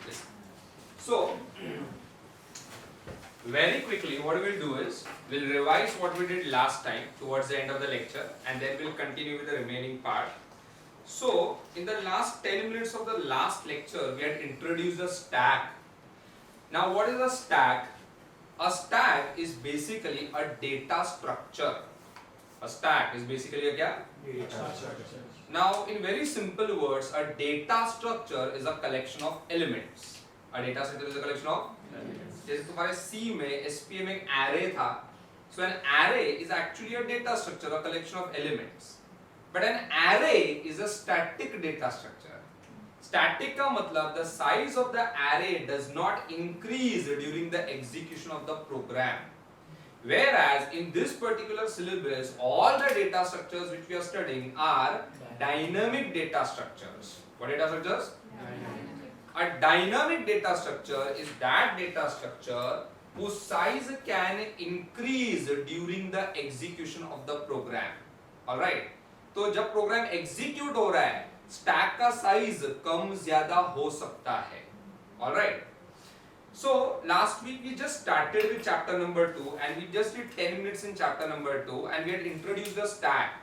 Listen. So very quickly what we'll do is we'll revise what we did last time towards the end of the lecture, and then we'll continue with the remaining part. So in the last 10 minutes of the last lecture we had introduced a stack. Now what is a stack? A stack is basically a data structure. A stack is basically a क्या? Data structure. Now in very simple words, a data structure is a collection of elements. A data structure is a collection of elements. जैसे तुम्हारे C में SPA में एक array था, so an array is actually a data structure, a collection of elements. But an array is a static data structure. Static का मतलब the size of the array does not increase during the execution of the program. Whereas in this particular syllabus, all the data structures which we are studying are dynamic data structures. What data structures? A dynamic data structure is that data structure whose size can increase during the execution of the program. Alright? तो जब program execute हो रहा है, stack का size कम ज़्यादा हो सकता है. Alright? So last week we just started with chapter number 2 and we just did 10 minutes in chapter number 2 and we had introduced the stack.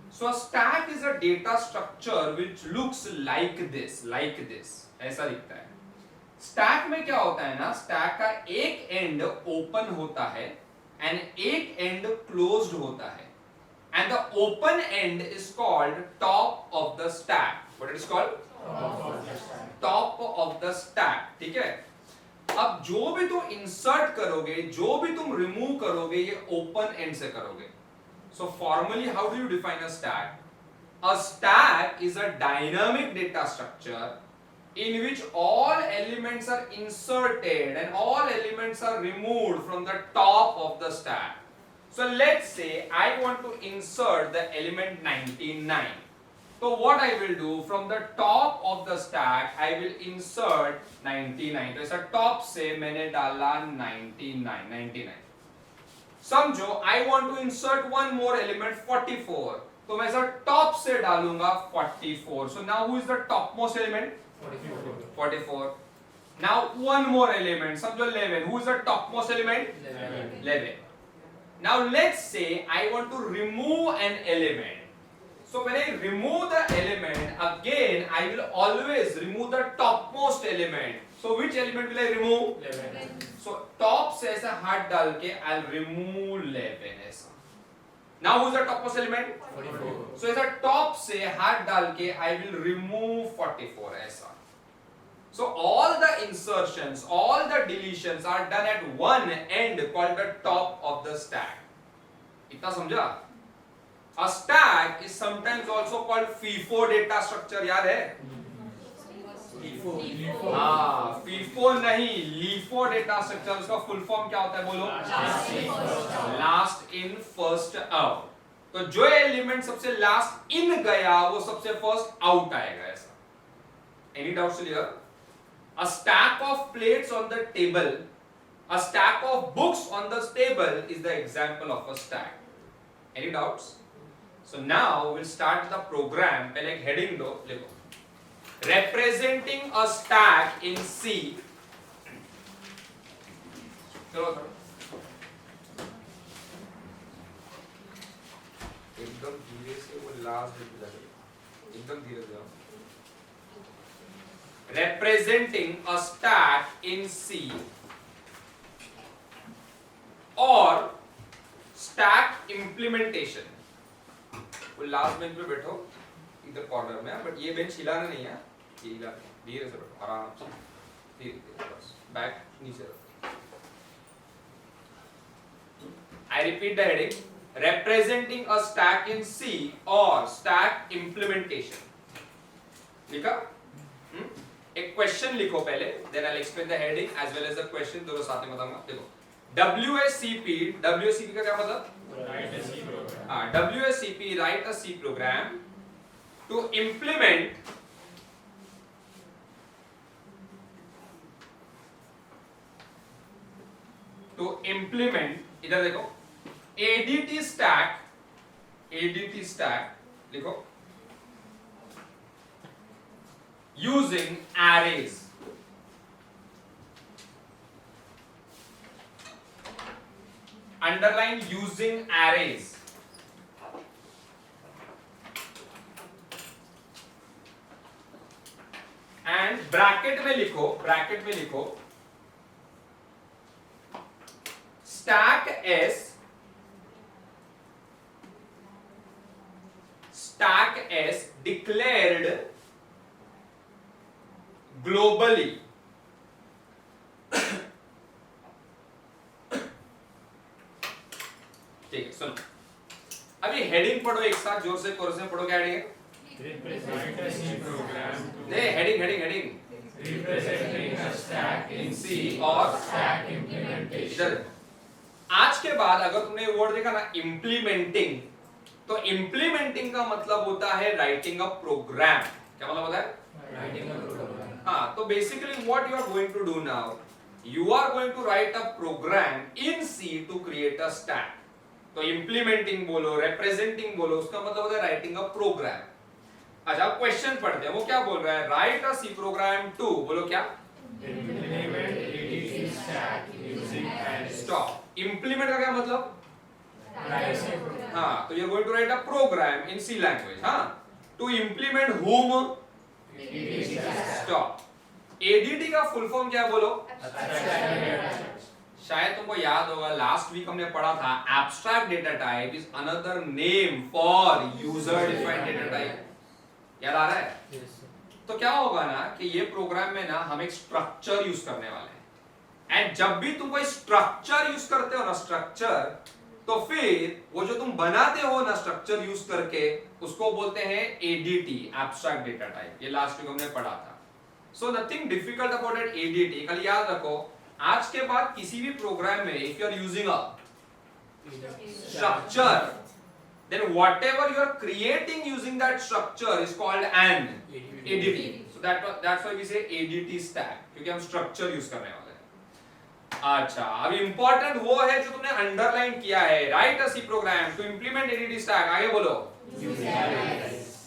So a stack is a data structure which looks like this, ऐसा दिखता है. Stack में क्या होता है ना, stack का एक end open होता है and एक end closed होता है. And the open end is called top of the stack. What it is called? Top of the stack. ठीक है? अब जो भी तुम इंसर्ट करोगे, जो भी तुम रिमूव करोगे, ये ओपन एंड से करोगे. So formally, how do you define a stack? A stack is a dynamic data structure in which all elements are inserted and all elements are removed from the top of the stack. So let's say I want to insert the element 99. So what I will do, from the top of the stack I will insert 99. तो ऐसा top से मैंने डाला 99. समझो I want to insert one more element 44. तो मैं ऐसा top से डालूंगा 44. So now who is the topmost element? 44. Now one more element, समझो 11. Who is the topmost element? 11. Now let's say I want to remove an element. So when I remove the element, again I will always remove the topmost element. So which element will I remove? 11. So top से ऐसा हाथ डाल के I'll remove 11 ऐसा. Now who is the topmost element? 44. So ऐसा top से हाथ डाल के I will remove 44 ऐसा. So all the insertions, all the deletions are done at one end called the top of the stack. इतना समझा? A stack is sometimes also called FIFO data structure. याद है? हाँ, FIFO नहीं, LIFO data structure. उसका full form क्या होता है बोलो? Last in first out. तो जो एलिमेंट सबसे last in गया वो सबसे first out आएगा ऐसा. Any doubts here? A stack of plates on the table, a stack of books on the table is the example of a stack. Any doubts? So now we'll start the program. पहले एक heading दो, लिखो. Representing a stack in C. चलो एकदम धीरे से वो last bit पे जाके एकदम धीरे से जाओ. Representing a stack in C or stack implementation. वो लास्ट बेंच पे बैठो इधर कॉर्नर में, बट ये बेंच हिलाना नहीं है, ये हिला धीरे से बैठो आराम से, धीरे बस बैक नीचे रखो. I repeat the heading. Representing a stack in C or stack implementation. लिखा? एक क्वेश्चन लिखो पहले, then I'll explain the heading as well as the question. दोनों साथ में बताऊंगा. देखो, WSCP का क्या मतलब? WSCP, write a C program to implement इधर देखो ADT stack लिखो using arrays. Underline using arrays. And bracket में लिखो स्टैक एस डिक्लेयर्ड ग्लोबली। ठीक है, सुनो अभी हेडिंग पढ़ो एक साथ जोर से, कोर्स में पढ़ो। क्या हेडिंग है? Heading Representing a stack in C और stack implementation. इधर आज के बाद अगर तुमने वर्ड देखा ना इम्प्लीमेंटिंग, तो इम्प्लीमेंटिंग का मतलब होता है राइटिंग अ प्रोग्राम। क्या मतलब होता है? Writing a program. हाँ, तो basically what you are going to do now, you are going to write a program in C to create a stack. तो इम्प्लीमेंटिंग बोलो, रिप्रेजेंटिंग बोलो, उसका मतलब होता है राइटिंग अ प्रोग्राम। अच्छा, अब क्वेश्चन पढ़ते हैं। वो क्या बोल रहा है? Write a C program two, बोलो क्या? Implement ADT stack using arrays. Stop. Implement का क्या मतलब? Writing a program. हाँ, तो you are going to write a program in C language. हाँ, to implement whom? ADT stack. Stop. ADT का full form क्या है बोलो? Abstract data type. शायद तुमको याद होगा लास्ट वीक हमने पढ़ा था abstract data type is another name for user defined data type. याद आ रहा है? Yes, sir. तो क्या होगा ना कि ये प्रोग्राम में ना हम एक स्ट्रक्चर यूज करने वाले हैं, एंड जब भी तुम कोई स्ट्रक्चर यूज करते हो ना स्ट्रक्चर, तो फिर वो जो तुम बनाते हो ना स्ट्रक्चर यूज करके, उसको बोलते हैं एडीटी, एब्स्ट्रैक्ट डेटा टाइप। ये लास्ट वीक हमने पढ़ा था। So nothing difficult about it ADT. खाली याद रखो आज के बाद किसी भी प्रोग्राम में if you are using a structure, then whatever you are creating using that structure is called an ADT. So that's why we say ADT stack, क्योंकि हम structure use करने वाले हैं। अच्छा, अब important वो है जो तुमने underline किया है, write a C program to implement ADT stack। आगे बोलो।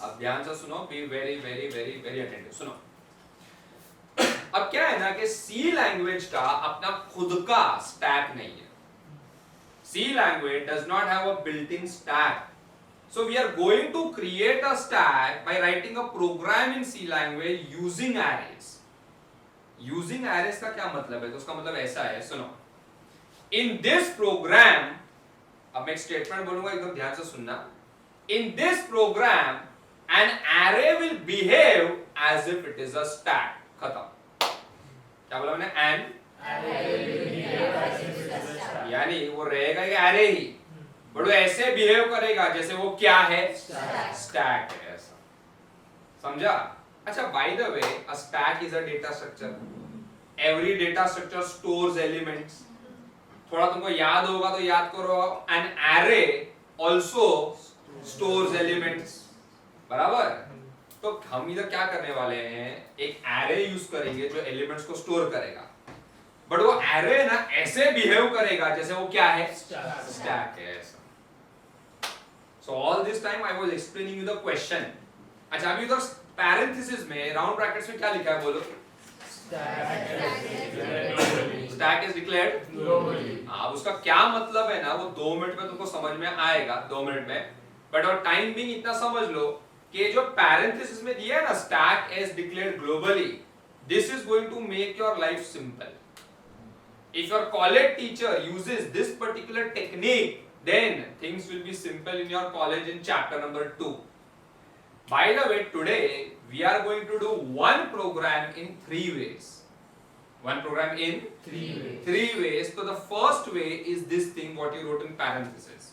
अब ध्यान से सुनो, be very very very very attentive। सुनो, अब क्या है ना कि C लैंग्वेज का अपना खुद का स्टैक नहीं है। C language does not have a built-in stack. So we are going to create a stack by writing a program in C language using arrays. Using arrays का क्या मतलब है? तो उसका मतलब ऐसा है, सुनो। In this program, अब मैं एक स्टेटमेंट बोलूंगा, एकदम ध्यान से सुनना। In this program, an array will behave as if it is a stack. खत्म। क्या बोला मैंने? An यानी वो रहेगा कि एरे ही, बट वो ऐसे बिहेव करेगा जैसे वो क्या है? स्टैक है। ऐसा समझा? अच्छा, by the way a stack is a data structure. Every data structure stores elements. थोड़ा तुमको याद होगा तो याद करो, an array also stores elements. बराबर? तो हम इधर क्या करने वाले हैं, एक एरे यूज करेंगे जो एलिमेंट्स को स्टोर करेगा, बट वो एरे ना ऐसे बिहेव करेगा जैसे वो क्या है? स्टैक है। So all this time I was explaining you the question. अच्छा, अभी उधर पैरेंथेसिस में राउंड ब्रैकेट्स में क्या लिखा है बोलो? Stack is declared globally. अब उसका क्या मतलब है ना, वो 2 मिनट में तुमको समझ में आएगा, 2 मिनट में। बट और टाइम बीइंग इतना समझ लो कि जो पैरेंथेसिस में दिया है ना stack is declared globally, this is going to make your life simple. If your college teacher uses this particular technique, then things will be simple in your college in chapter number 2. By the way, today we are going to do one program in 3 ways. One program in 3 ways. So the first way is this thing what you wrote in parentheses.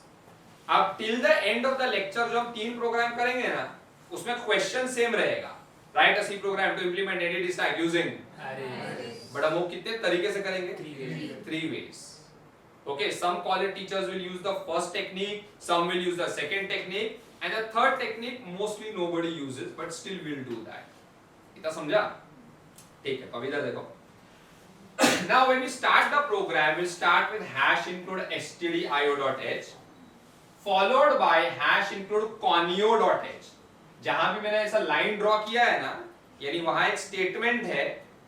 अब till the end of the lecture जो हम 3 programme करेंगे ना, उसमें question same रहेगा। Write a C program to implement ADT stack using arrays. But हम वो कितने तरीके से करेंगे? 3 ways. Okay, some college teachers will use the first technique, some will use the second technique, and the third technique mostly nobody uses, but still we'll do that. इतना समझा? ठीक है, अब इधर देखो। Now when we start the program, we'll start with hash include stdio.h, followed by hash include conio.h. जहां भी मैंने ऐसा लाइन ड्रॉ किया है ना, यानी वहां एक स्टेटमेंट है,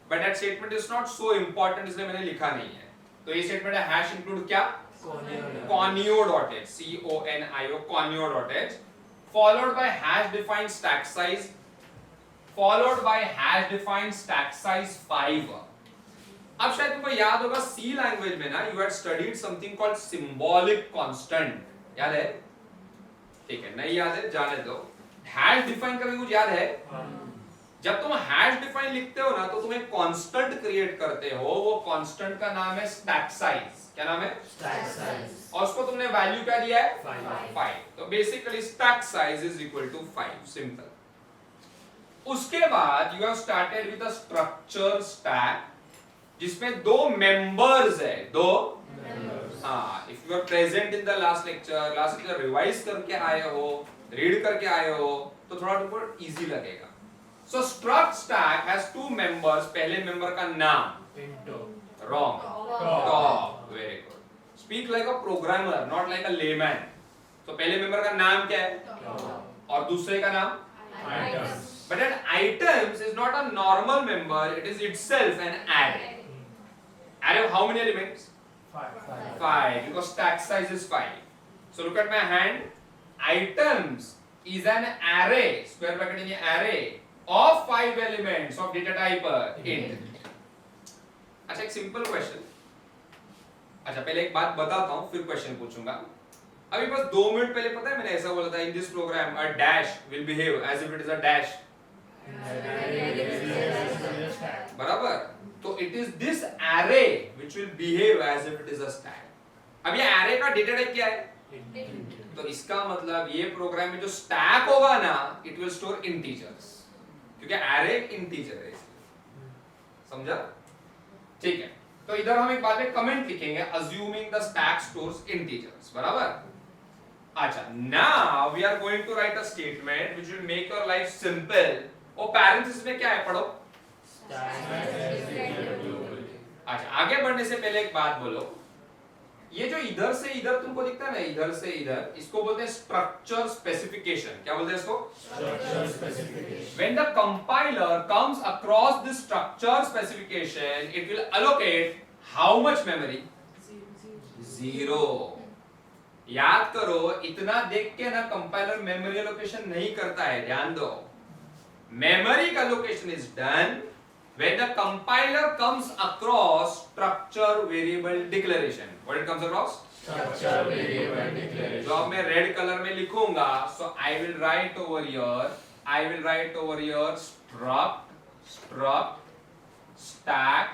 but that statement is not so important, इसलिए मैंने लिखा नहीं है। तो ये स्टेटमेंट है हैश इंक्लूड क्या? conio.h, CONIO, conio.h, followed by hash defined stack size, followed by hash defined stack size 5. अब शायद तुमको याद होगा सी लैंग्वेज में ना you had studied something called symbolic constant, याद है? ठीक है, नहीं याद है जाने दो। हैश डिफाइन करके कुछ याद है? जब तुम हैश डिफाइन लिखते हो ना तो तुम एक कांस्टेंट क्रिएट करते हो, वो कांस्टेंट का नाम है स्टैक साइज। क्या नाम है? Stack size. और उसको तुमने वैल्यू क्या दिया है? 5। 5। तो basically stack size is equal to 5, simple. उसके बाद you have started with a structure stack जिसमें दो मेंबर्स है, दो हाँ। If you are present in the last lecture revise करके आए हो, रीड करके आए हो तो थोड़ा तुमको इजी लगेगा। So struct stack has two members, पहले मेंबर का नाम wrong, top, very good. Speak like a programmer, not like a layman. तो पहले मेंबर का नाम क्या है और दूसरे का नाम? But an items is not a normal member, it is itself an array. Array of how many elements? 5, because stack size is 5. So look at my hand. Items is an array, square bracket in the array of 5 elements of data type int. अच्छा, एक simple question. अच्छा, पहले एक बात बताता हूँ फिर question पूछूंगा। अभी बस 2 मिनट पहले पता है मैंने ऐसा बोला था, in this program a dash will behave as if it is a dash, बराबर? तो it is this array which will behave as if it is a stack. अब ये एरे का डेटा टाइप क्या है? तो इसका मतलब ये प्रोग्राम में जो स्टैक होगा ना, इट विल स्टोर इंटीजर्स, क्योंकि एरे इंटीजर है, समझा? ठीक है, तो इधर हम एक बाद में कमेंट लिखेंगे assuming the stack stores integers, बराबर? अच्छा, now we are going to write a statement which will make your life simple। और parenthesis में क्या है पढ़ो? अच्छा, आगे बढ़ने से पहले एक बात बोलो, ये जो इधर से इधर तुमको दिखता है ना, इधर से इधर, इसको बोलते हैं स्ट्रक्चर स्पेसिफिकेशन। क्या बोलते हैं इसको? Structure specification. When the compiler comes across this structure specification, it will allocate how much memory? 0। याद करो, इतना देख के ना कंपाइलर मेमोरी एलोकेशन नहीं करता है, ध्यान दो। मेमोरी का allocation is done when the compiler comes across structure variable declaration. What it comes across? Structure variable declaration. जो अब मैं रेड कलर में लिखूंगा, so I will write over here struct stack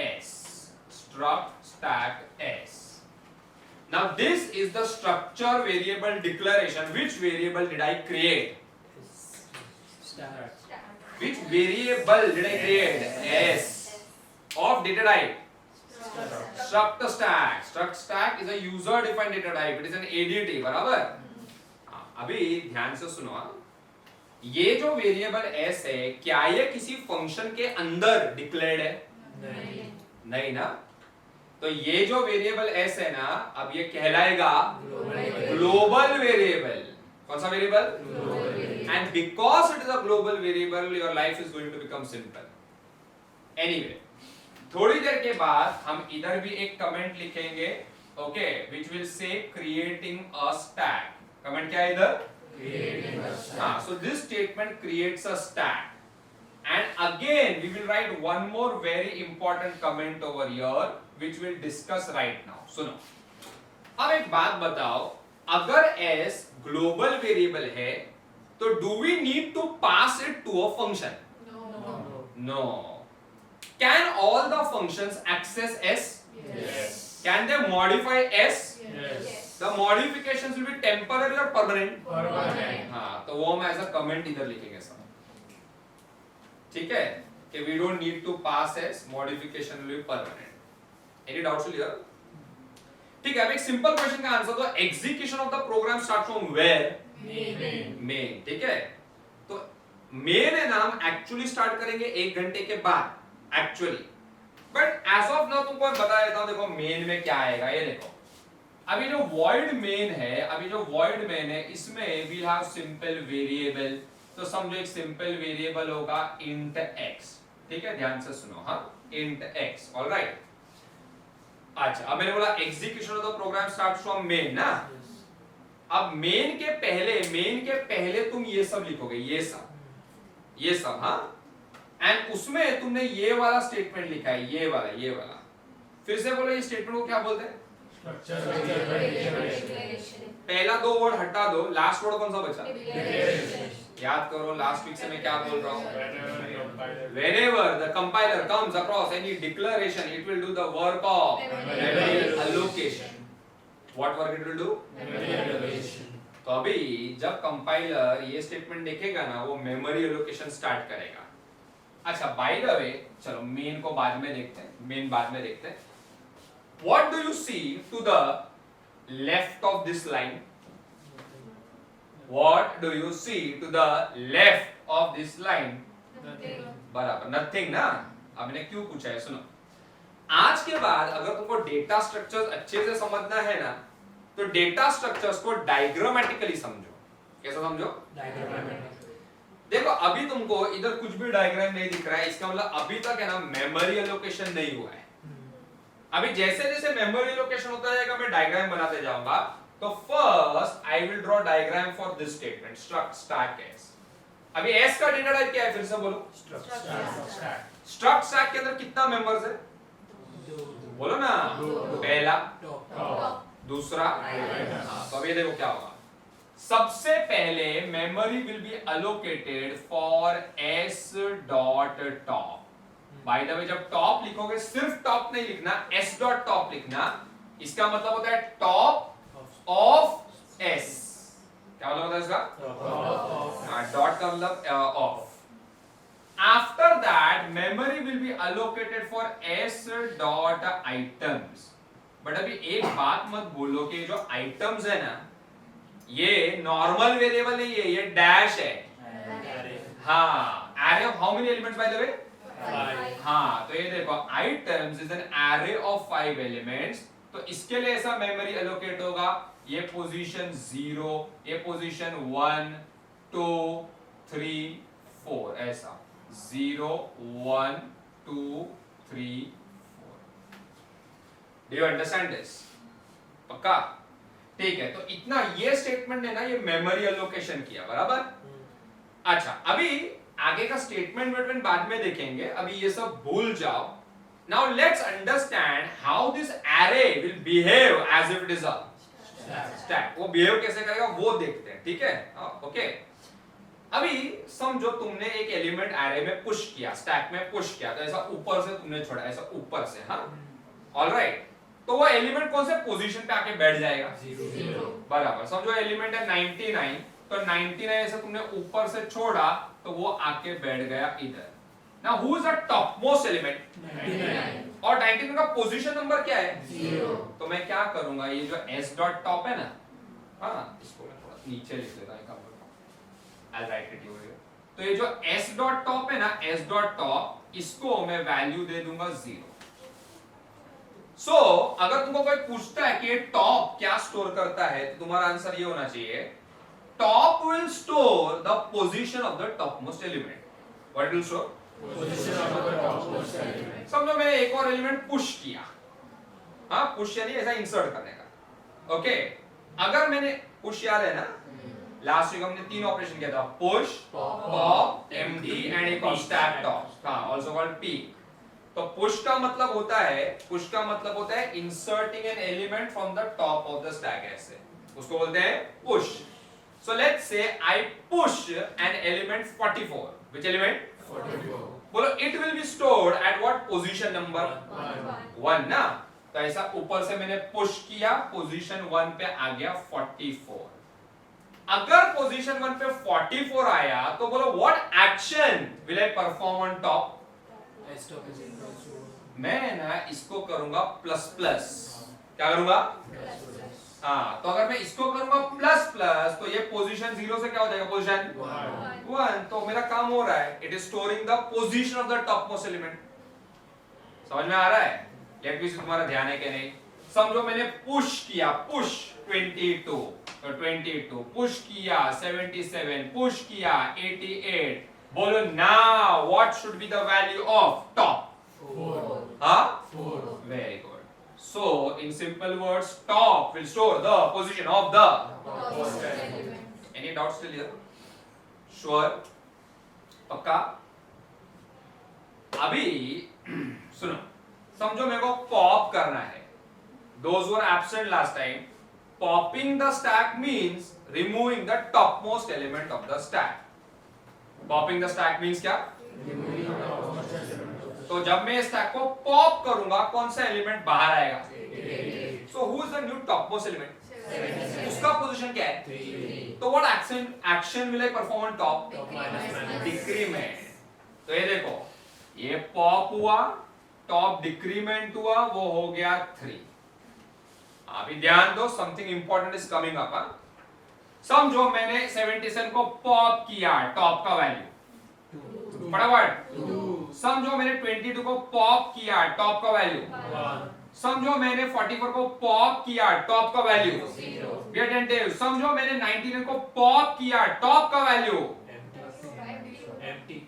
s, struct stack s. Now this is the structure variable declaration. Which variable did I create? Which variable did I create? S of data type struct stack. Struct stack is a user defined data type. It is an ADT, बराबर? अभी ध्यान से सुनो, ये जो variable s है, क्या ये किसी फंक्शन के अंदर डिक्लेयर्ड है? नहीं ना। तो ये जो वेरिएबल s है ना, अब ये कहलाएगा ग्लोबल वेरिएबल। कौन सा variable? And because it is a global variable, your life is going to become simple. Anyway, थोड़ी देर के बाद हम इधर भी एक कमेंट लिखेंगे, okay, which will say creating a stack. Comment क्या है इधर? Creating a stack. हाँ, so this statement creates a stack. And again, we will write one more very important comment over here, which we'll discuss right now. सुनो, अब एक बात बताओ, अगर s global variable है, तो do we need to pass it to a function? No. Can all the functions access s? Yes. Can they modify s? Yes. The modifications will be temporary or permanent? Permanent. हाँ, तो वो हम ऐसा comment इधर लिखेंगे सब, ठीक है? कि we don't need to pass s, modification will be permanent. Any doubts here? ठीक है, अब एक सिंपल क्वेश्चन का आंसर दो। Execution of the program start from where? Main. ठीक है, तो मेन है ना, हम एक्चुअली स्टार्ट करेंगे 1 घंटे के बाद actually, but as of now तुमको बता देता हूं। देखो मेन में क्या आएगा, ये देखो। अभी जो void main है, इसमें we have simple variable। तो समझो एक सिंपल वेरिएबल होगा int x, ठीक है? ध्यान से सुनो, हाँ, int x, ऑलराइट। अच्छा, अब मैंने बोला execution of the program start from main ना। अब मेन के पहले तुम ये सब लिखोगे, ये सब हाँ, एंड उसमें तुमने ये वाला स्टेटमेंट लिखा है, ये वाला। फिर से बोलो, ये स्टेटमेंट को क्या बोलते हैं? पहला दो वर्ड हटा दो, लास्ट वर्ड कौन सा बचा? याद करो, लास्ट वीक से मैं क्या बोल रहा हूँ? Whenever the compiler comes across any declaration, it will do the work of memory allocation. What work it will do? Memory allocation. तो अभी जब कंपाइलर ये स्टेटमेंट देखेगा ना, वो मेमोरी एलोकेशन स्टार्ट करेगा। अच्छा, बाय द वे, चलो मेन को बाद में देखते हैं। What do you see to the left of this line? What do you see to the left of this line? बराबर, नथिंग ना। अब मैंने क्यों पूछा है, सुनो। आज के बाद अगर तुमको डेटा स्ट्रक्चर्स अच्छे से समझना है ना, तो डेटा स्ट्रक्चर्स को डायग्रामेटिकली समझो। कैसा समझो? देखो, अभी तुमको इधर कुछ भी डायग्राम नहीं दिख रहा है, इसका मतलब अभी तक है ना मेमोरी एलोकेशन नहीं हुआ है। अभी जैसे जैसे मेमोरी एलोकेशन होता जाएगा, मैं डायग्राम बनाते जाऊंगा। तो first I will draw diagram for this statement struct stack S. अभी एस का डेटा टाइप क्या है, फिर से बोलो? स्ट्रक्ट स्टैक के अंदर कितना मेंबर्स है? बोलो ना। पहला, दूसरा। तो अब ये देखो क्या होगा। सबसे पहले memory will be allocated for S dot top. By the way, जब टॉप लिखोगे सिर्फ टॉप नहीं लिखना, एस डॉट टॉप लिखना। इसका मतलब होता है टॉप ऑफ एस। क्या मतलब होता है इसका? डॉट का मतलब of. After that memory will be allocated for S dot items. But अभी एक बात मत बोलो कि जो आइटम्स है ना, ये नॉर्मल वेरिएबल नहीं है, ये डैश है। हाँ, array of how many elements by the way? 5. हाँ, तो ये देखो, items is an array of 5 elements। तो इसके लिए ऐसा मेमोरी एलोकेट होगा, ये पोजीशन 0, ये पोजीशन 1, 2, 3, 4, ऐसा 0, 1, 2, 3, 4। Do you understand this? पक्का? ठीक है, तो इतना ये स्टेटमेंट ने ना ये मेमोरी एलोकेशन किया, बराबर। अच्छा, अभी आगे का स्टेटमेंट वेटमेंट बाद में देखेंगे, अभी ये सब भूल जाओ। Now let's understand how this array will behave as if it is a stack. वो बिहेव कैसे करेगा वो देखते हैं, ठीक है? ओके, अभी समझो तुमने एक एलिमेंट एरे में पुश किया, स्टैक में पुश किया, तो ऐसा ऊपर से तुमने छोड़ा, ऐसा ऊपर से, हाँ, ऑलराइट। तो वो एलिमेंट कौन से पोजीशन पे आके बैठ जाएगा? 0। बराबर, समझो एलिमेंट है 99, तो 99 ऐसे तुमने ऊपर से छोड़ा तो वो आके बैठ गया इधर। Now who is the top most element? 99। और 99 का पोजीशन नंबर क्या है? 0। तो मैं क्या करूंगा, ये जो s डॉट टॉप है ना, हाँ, इसको मैं थोड़ा नीचे लिख देता हूं, I'll write it here। तो ये जो s डॉट टॉप है ना, s डॉट टॉप, इसको मैं वैल्यू दे दूंगा 0। सो अगर तुमको कोई पूछता है कि ये टॉप क्या स्टोर करता है, तो तुम्हारा आंसर ये होना चाहिए, top will store the position of the top most element. What will store? Position of the top most element. समझो मैंने एक और एलिमेंट पुश किया, हाँ, पुश यानी ऐसा इंसर्ट करने का। ओके, अगर मैंने पुश, याद है ना, लास्ट वीक हमने 3 ऑपरेशन किया था, पुश, पॉप, एम्प्टी एंड एक और स्टैक टॉप, हाँ, आल्सो कॉल्ड पी। तो पुश का मतलब होता है inserting an element from the top of the stack, ऐसे उसको बोलते हैं push. So let's say I push an element 44। Which element? 44। बोलो, it will be stored at what position number? 1 ना। तो ऐसा ऊपर से मैंने पुश किया, पोजीशन 1 पे आ गया 44। अगर पोजीशन 1 पे 44 आया तो बोलो what action will I perform on top? मैं ना इसको करूंगा प्लस प्लस। क्या करूंगा? हाँ, तो अगर मैं इसको करूंगा प्लस प्लस, तो ये पोजीशन 0 से क्या हो जाएगा? पोजीशन 1। तो मेरा काम हो रहा है, it is storing the position of the top most element. समझ में आ रहा है? लेट मी सी, तुम्हारा ध्यान है कि नहीं? समझो मैंने पुश किया, पुश 22, तो 22, पुश किया 77, पुश किया 88। बोलो now what should be the value of top? 4। हाँ, 4। very good। So in simple words, top will store the position of the. Topmost element. Any doubts till here? Sure? पक्का? अभी सुनो, समझो मेरे को पॉप करना है. Those who were absent last time, popping the stack means removing the topmost element of the stack. Popping the stack means क्या? तो जब मैं स्टैक को पॉप करूंगा कौन सा एलिमेंट बाहर आएगा? So who is the new topmost element? उसका पोजीशन क्या है? तो what action will I perform on top? Decrement. तो ये देखो, ये पॉप हुआ, टॉप डिक्रीमेंट हुआ, वो हो गया 3. अभी ध्यान दो, something important is coming up. समझो मैंने 77 को पॉप किया, टॉप का वैल्यू फटाफट. समझो मैंने 22 को पॉप किया, टॉप का वैल्यू. समझो मैंने 44 को पॉप किया, टॉप का वैल्यू. Be attentive. समझो मैंने 99 को पॉप किया, टॉप का वैल्यू. Empty.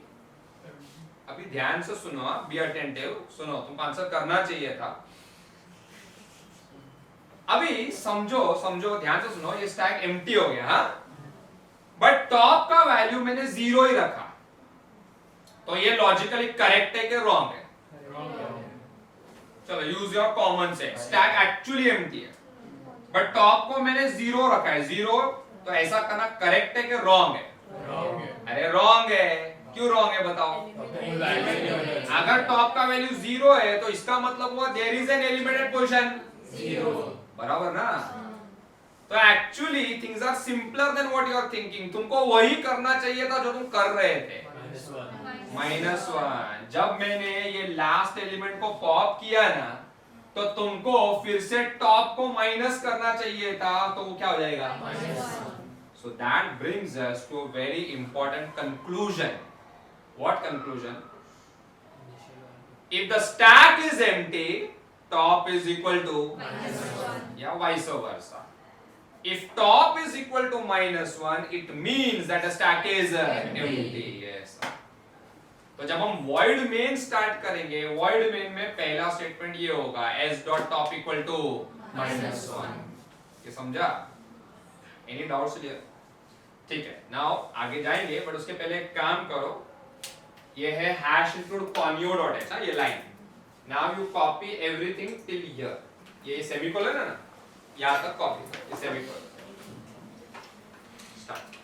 अभी ध्यान से सुनो, बी अटेंटिव. सुनो, तुमको आंसर करना चाहिए था. अभी समझो ध्यान से सुनो, ये स्टैक एम्प्टी हो गया. हाँ, बट टॉप का वैल्यू मैंने 0 ही रखा. तो ये लॉजिकली करेक्ट है कि रॉन्ग है? चलो use your common sense. Stack actually empty है, बट टॉप को मैंने 0 रखा है. 0, तो ऐसा करना करेक्ट है कि रॉन्ग है? अरे रॉन्ग है. क्यों रॉन्ग है बताओ? अगर टॉप का वैल्यू 0 है तो इसका मतलब हुआ there is an element at position 0. बराबर ना? तो actually things are simpler than what you are thinking. तुमको वही करना चाहिए था जो तुम कर रहे थे. -1. जब मैंने ये लास्ट एलिमेंट को पॉप किया ना, तो तुमको फिर से टॉप को माइनस करना चाहिए था. तो वो क्या हो जाएगा? So that brings us to a very important conclusion. What conclusion? If the stack is empty, top is equal to -1. Yeah, vice versa. If top is equal to -1, it means that the stack is empty. Yes. तो जब हम void main start करेंगे, void main में पहला statement ये होगा, s dot top equal to -1. ये समझा? Any doubts here? ठीक है. नाउ आगे जाएंगे, बट उसके पहले एक काम करो. ये है hash include conio dot h. ये line. Now you copy everything till here. ये सेमीकोलन है ना, यहाँ तक कॉपी. ये सेमीकोलन. स्टार्ट.